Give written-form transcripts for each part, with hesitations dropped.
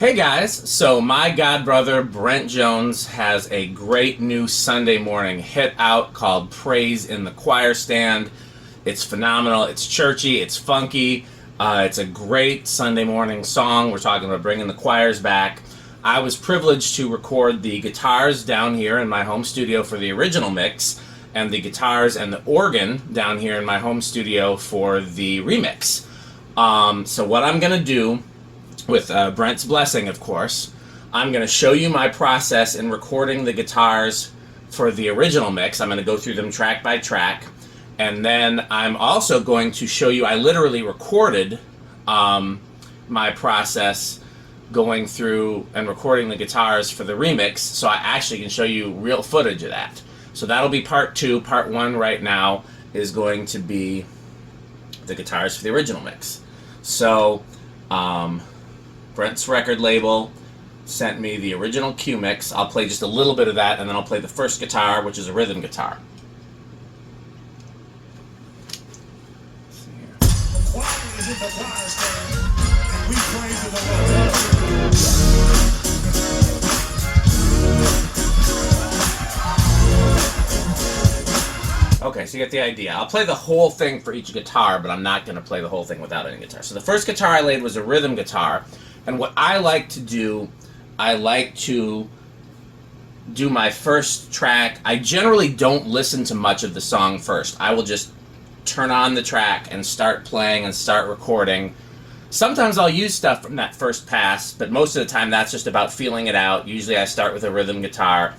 Hey guys, so my god brother Brent Jones has a great new Sunday morning hit out called Praise in the Choir Stand. It's phenomenal, it's churchy, it's funky, it's a great Sunday morning song. We're talking about bringing the choirs back. I was privileged to record the guitars down here in my home studio for the original mix, and the guitars and the organ down here in my home studio for the remix. So what I'm going to do, with Brent's blessing, of course, I'm going to show you my process in recording the guitars for the original mix. I'm going to go through them track by track, and then I'm also going to show you, I literally recorded my process going through and recording the guitars for the remix, so I actually can show you real footage of that. So that'll be part two. Part one right now is going to be the guitars for the original mix. So, Brent's record label sent me the original Q mix. I'll play just a little bit of that, and then I'll play the first guitar, which is a rhythm guitar. Okay, so you get the idea. I'll play the whole thing for each guitar, but I'm not going to play the whole thing without any guitar. So the first guitar I laid was a rhythm guitar. And what I like to do, I like to do my first track. I generally don't listen to much of the song first. I will just turn on the track and start playing and start recording. Sometimes I'll use stuff from that first pass, but most of the time that's just about feeling it out. Usually I start with a rhythm guitar,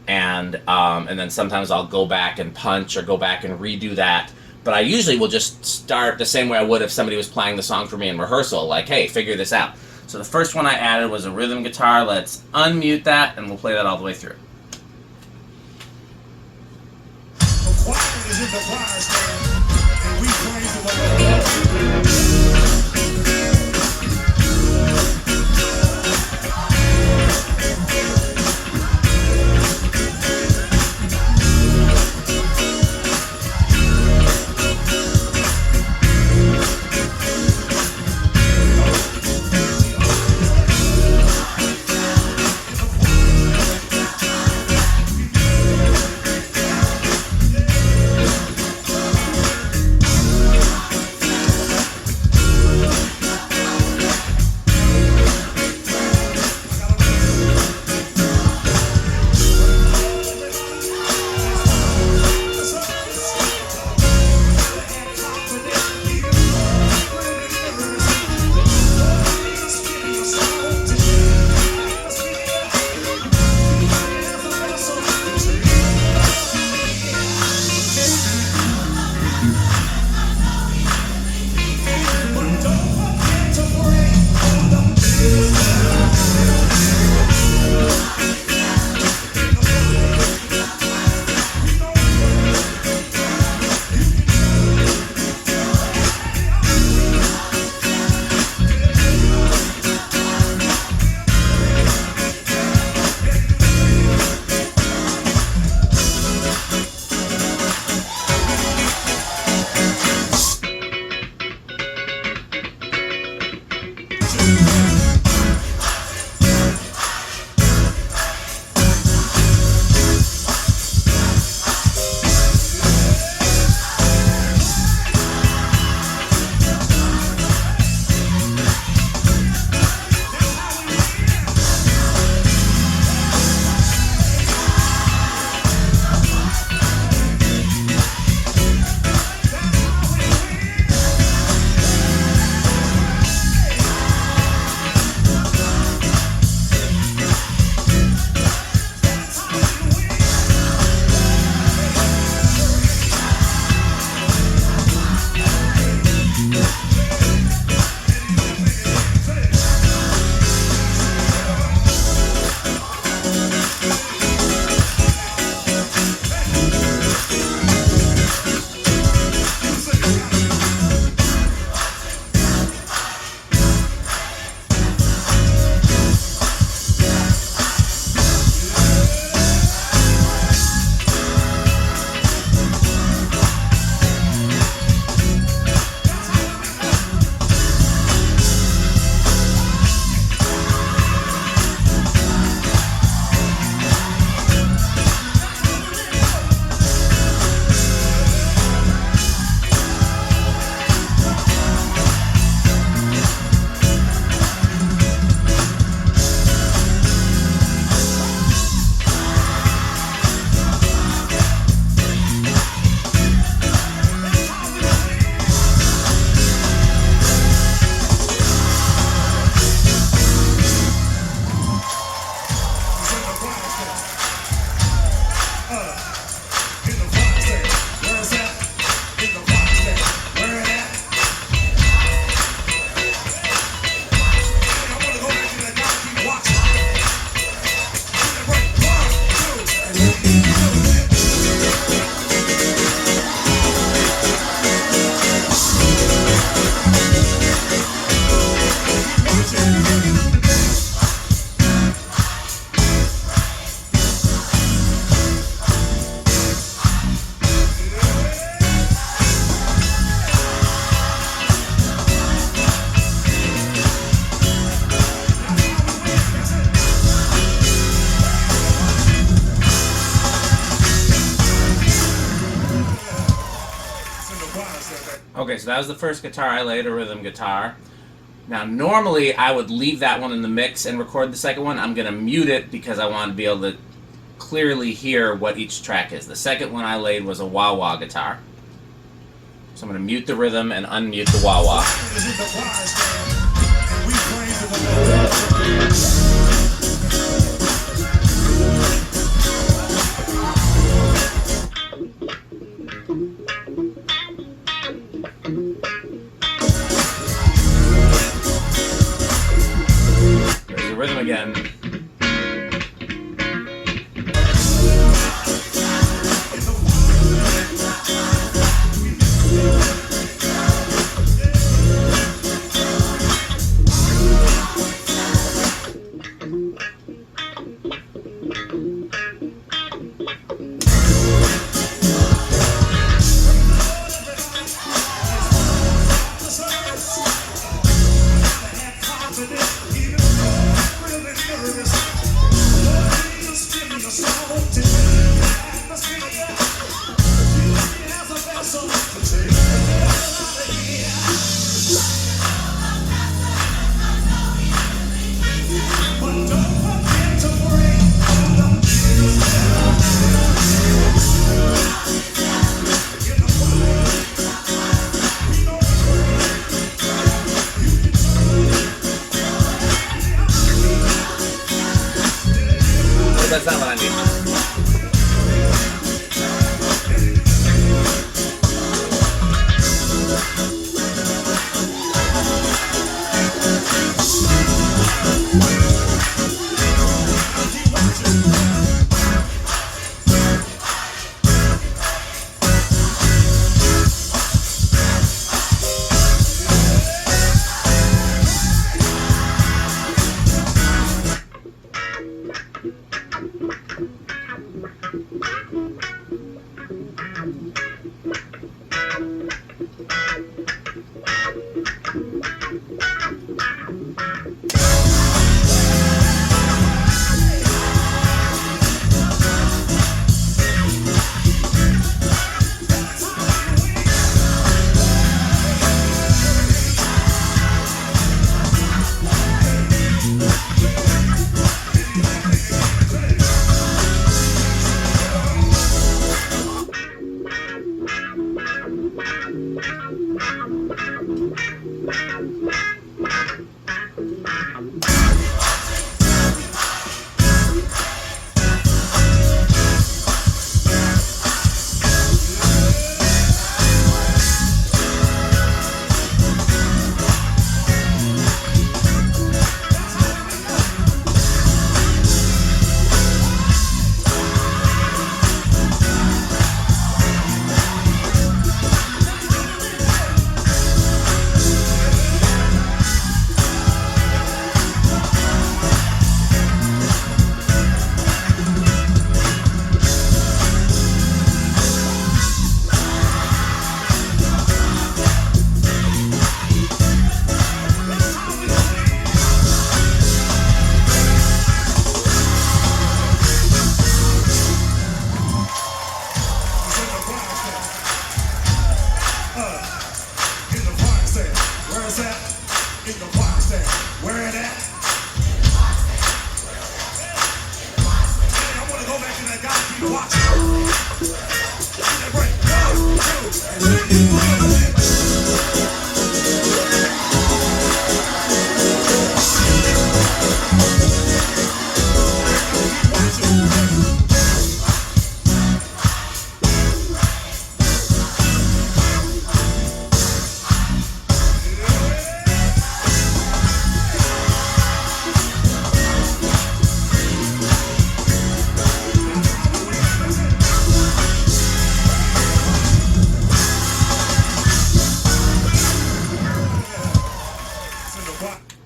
and then sometimes I'll go back and punch or go back and redo that. But I usually will just start the same way I would if somebody was playing the song for me in rehearsal, like, hey, figure this out. So the first one I added was a rhythm guitar. Let's unmute that, and we'll play that all the way through. The choir is in the choir stand, and we praise the Lord. so that was the first guitar I laid, a rhythm guitar. Now, normally I would leave that one in the mix and record the second one. I'm going to mute it because I want to be able to clearly hear what each track is. The second one I laid was a wah-wah guitar. So I'm going to mute the rhythm and unmute the wah-wah. There's the rhythm again. That's not what I need.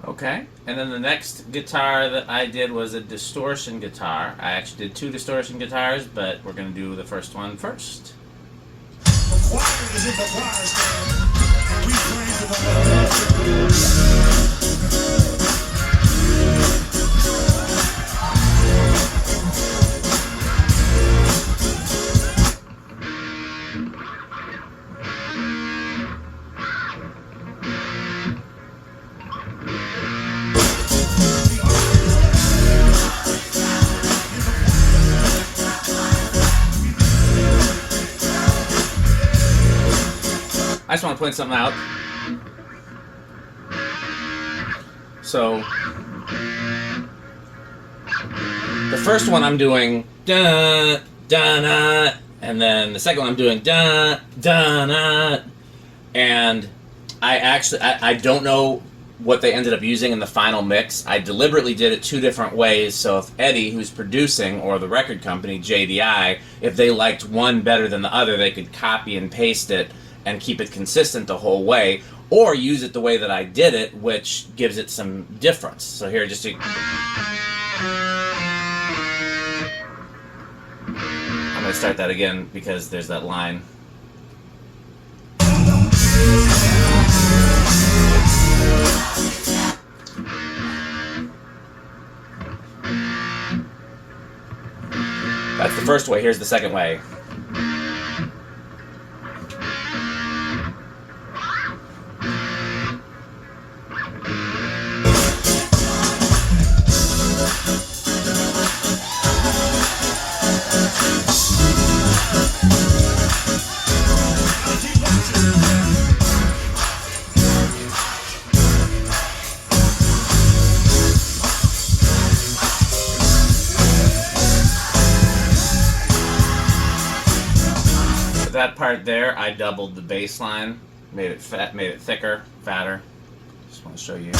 Okay, and then the next guitar that I did was a distortion guitar. I actually did 2 distortion guitars, but we're going to do the first one first. I just want to point something out. So the first one I'm doing da da da, and then the second one I'm doing da da da, and I don't know what they ended up using in the final mix. I deliberately did it two different ways, so if Eddie, who's producing, or the record company, JDI, if they liked one better than the other, they could copy and paste it and keep it consistent the whole way, or use it the way that I did it, which gives it some difference. So here, just to... I'm going to start that again because there's that line. That's the first way. Here's the second way. That part there, I doubled the bass line, made it thicker, fatter. Just want to show you.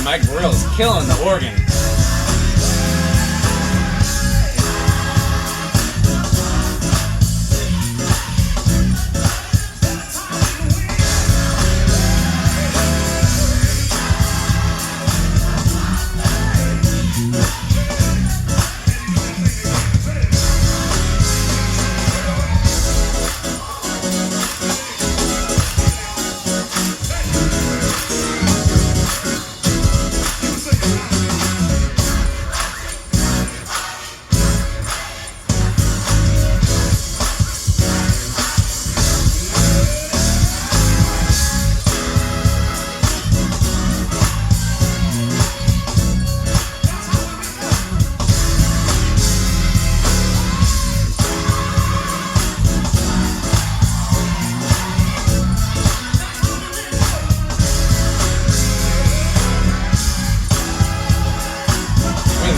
Mike Burrell's killing the organ.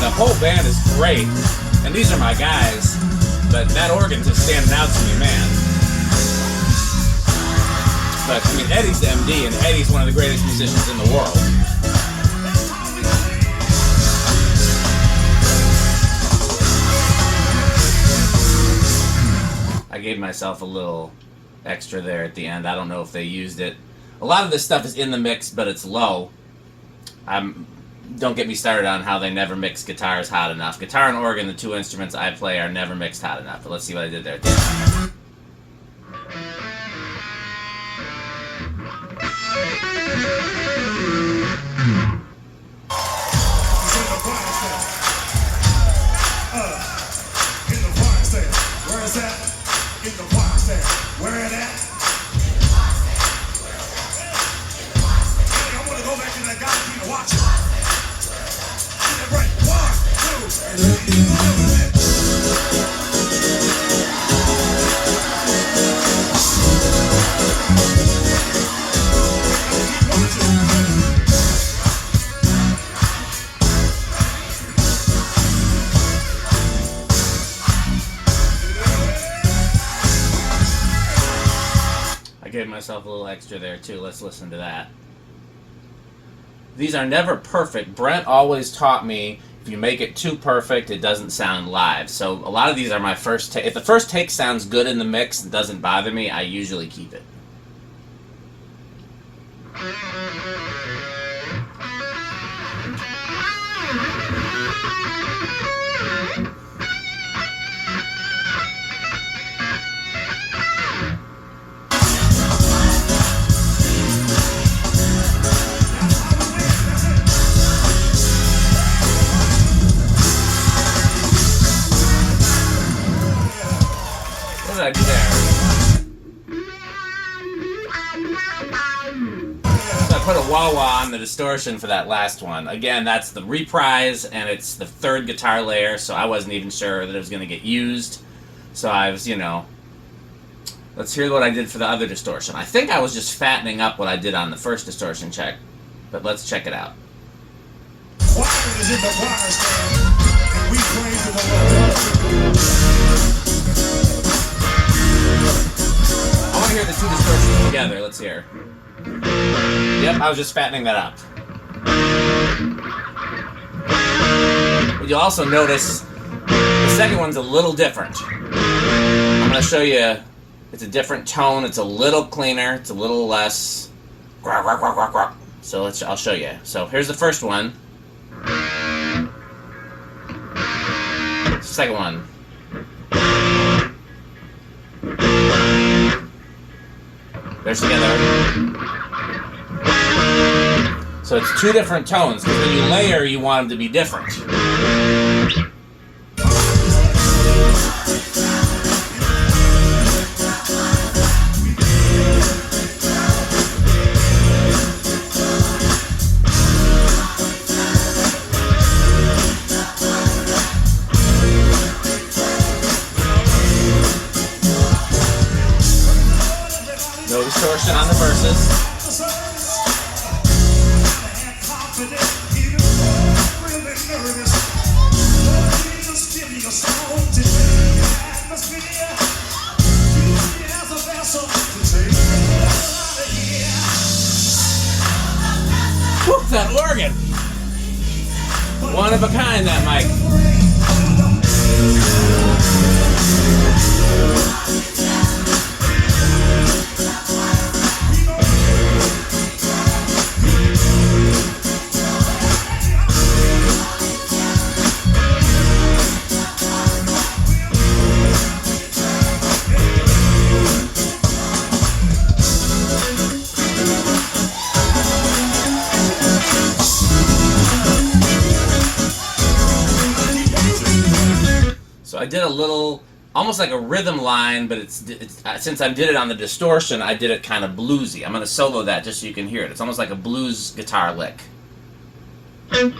The whole band is great, and these are my guys, but that organ's just standing out to me, man. But, I mean, Eddie's the MD, and Eddie's one of the greatest musicians in the world. I gave myself a little extra there at the end. I don't know if they used it. A lot of this stuff is in the mix, but it's low. Don't get me started on how they never mix guitars hot enough. Guitar and organ, the two instruments I play, are never mixed hot enough. But let's see what I did there at the end. Where is that? In the box there. Where it at? Hey, I want to go back to that guy and watch it. Right. 1, 2, 3. I gave myself a little extra there too. Let's listen to that. These are never perfect. Brent always taught me if you make it too perfect, it doesn't sound live. So a lot of these are my first take. If the first take sounds good in the mix and doesn't bother me, I usually keep it. did I do there? So I put a wah-wah on the distortion for that last one. Again, that's the reprise, and it's the third guitar layer, so I wasn't even sure that it was going to get used. So I was, you know... Let's hear what I did for the other distortion. I think I was just fattening up what I did on the first distortion check, but let's check it out. Choir is in the choir stand, and we praise the Lord. I want to hear the two distortions together. Let's hear. Yep, I was just fattening that up. But you'll also notice the second one's a little different. I'm going to show you. It's a different tone. It's a little cleaner. It's a little less. So I'll show you. So here's the first one. Second one. They're together. So it's two different tones, because when you layer, you want them to be different. No distortion on the verses. Whoop, that organ! One of a kind, that mic. I did a little, almost like a rhythm line, but it's since I did it on the distortion, I did it kind of bluesy. I'm going to solo that just so you can hear it. It's almost like a blues guitar lick. I'll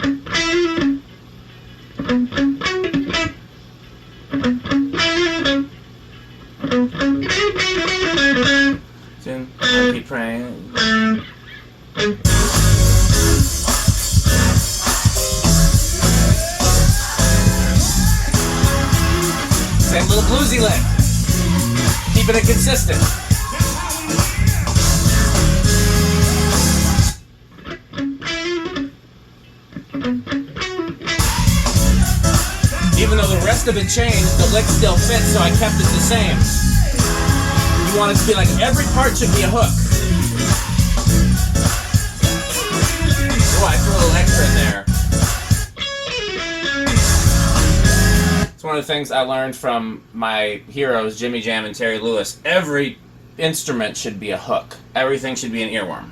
keep praying. Same little bluesy lick. Keeping it consistent. Even though the rest of it changed, the lick still fits, so I kept it the same. You want it to be like every part should be a hook. Oh, I threw a little extra in there. It's one of the things I learned from my heroes, Jimmy Jam and Terry Lewis. Every instrument should be a hook. Everything should be an earworm.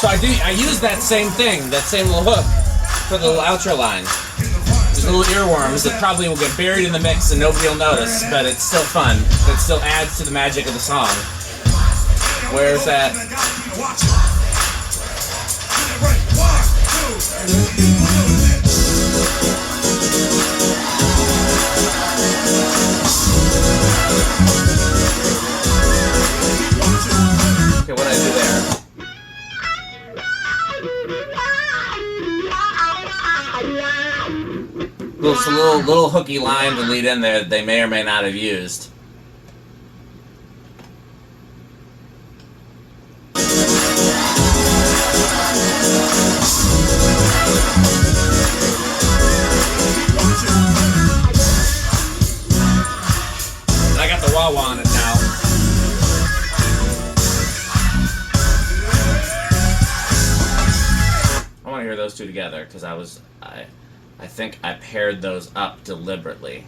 So I use that same thing, that same little hook. for the little outro line. There's little earworms that probably will get buried in the mix and nobody will notice, but it's still fun. It still adds to the magic of the song. Where's that? Okay, what did I do there? It's a little hooky line to lead in there that they may or may not have used. I got the wah-wah on it now. I want to hear those two together because I think I paired those up deliberately.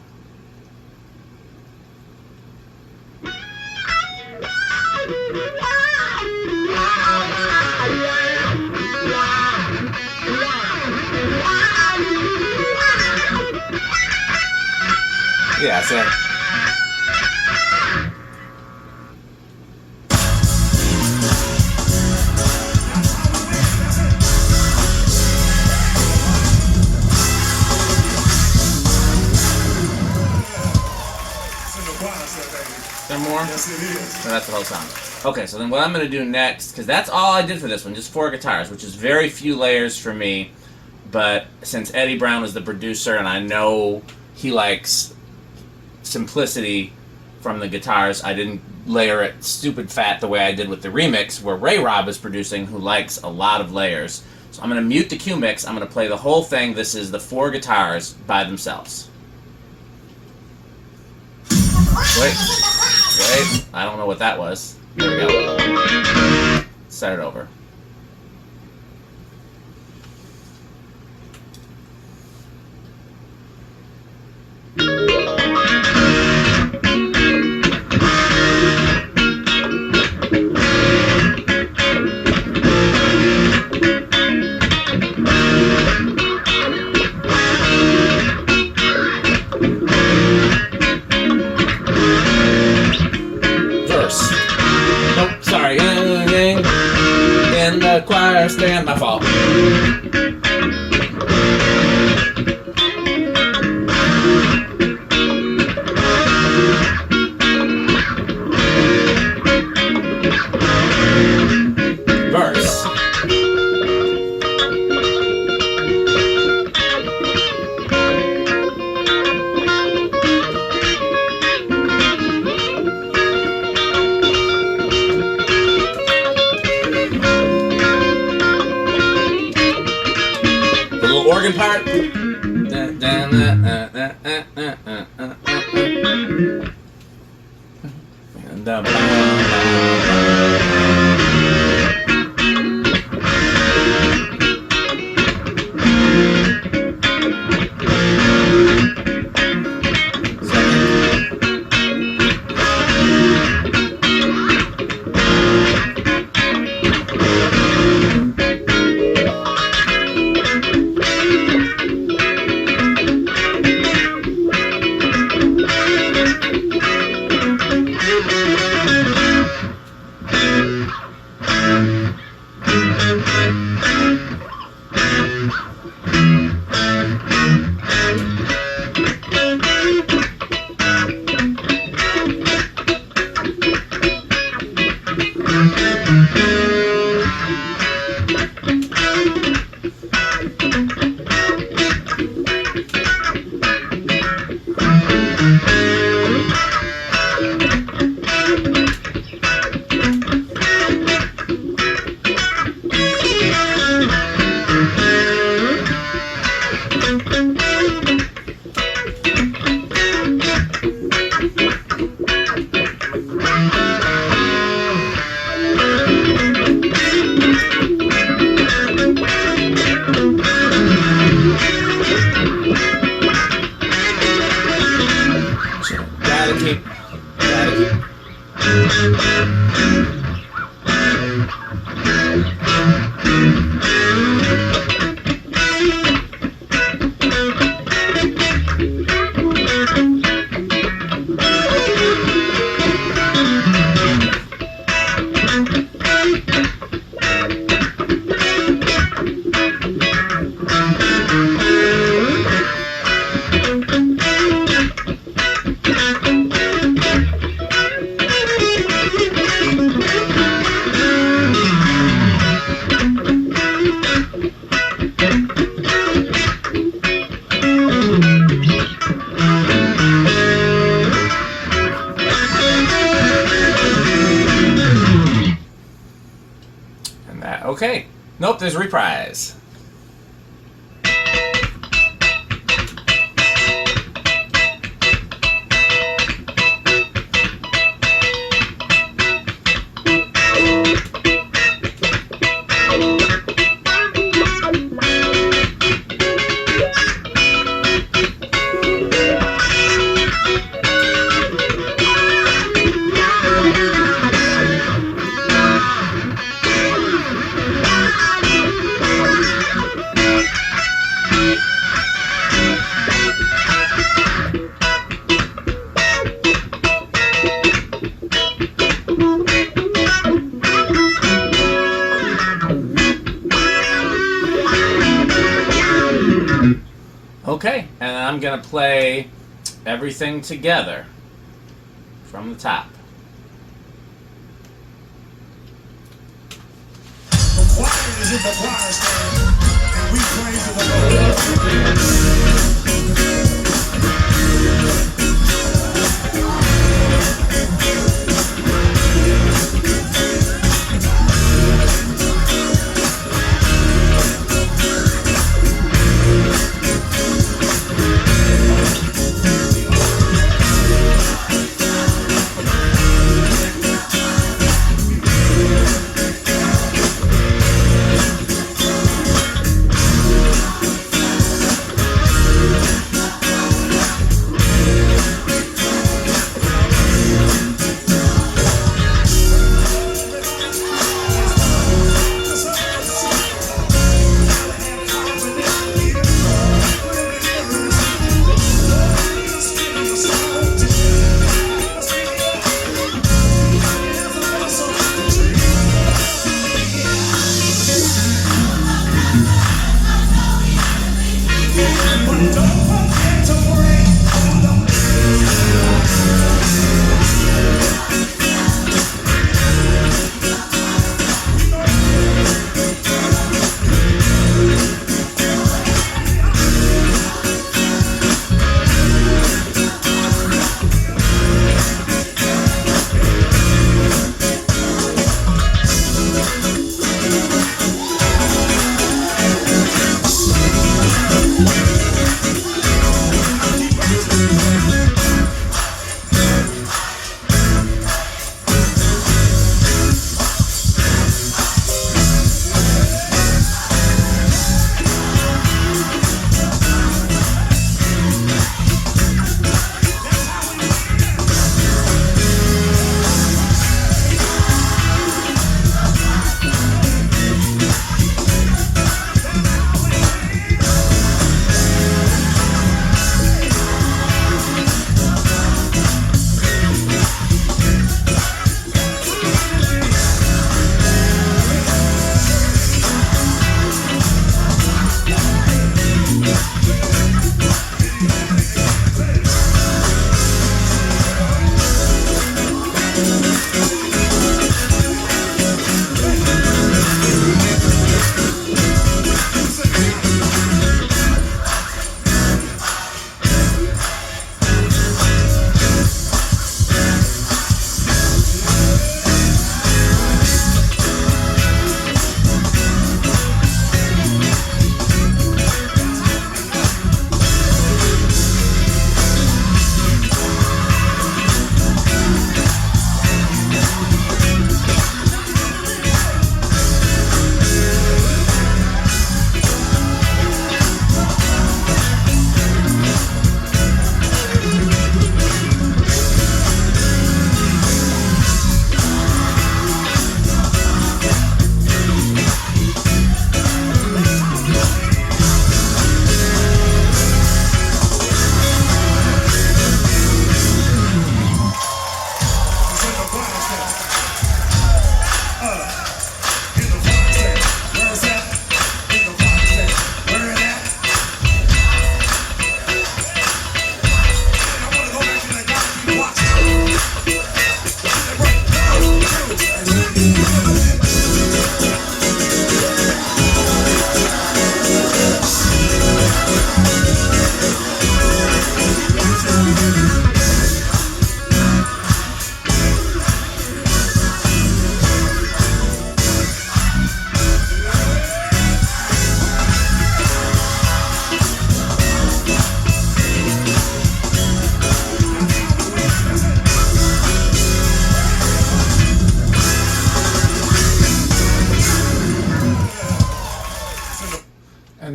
Yeah, so there more? Yes, it is. No, that's the whole song. Okay, so then what I'm going to do next, because that's all I did for this one, just 4 guitars, which is very few layers for me, but since Eddie Brown was the producer and I know he likes simplicity from the guitars, I didn't layer it stupid fat the way I did with the remix, where Ray Robb is producing, who likes a lot of layers. So I'm going to mute the Q mix, I'm going to play the whole thing. This is the 4 guitars by themselves. Wait, I don't know what that was. There we go. Start it over. In the choir stand, my fault. Verse. Organ part. Nope, there's reprise. Okay, and I'm going to play everything together from the top. The choir is in the choir stand, and we praise the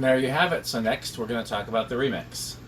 there you have it. So next we're going to talk about the remix.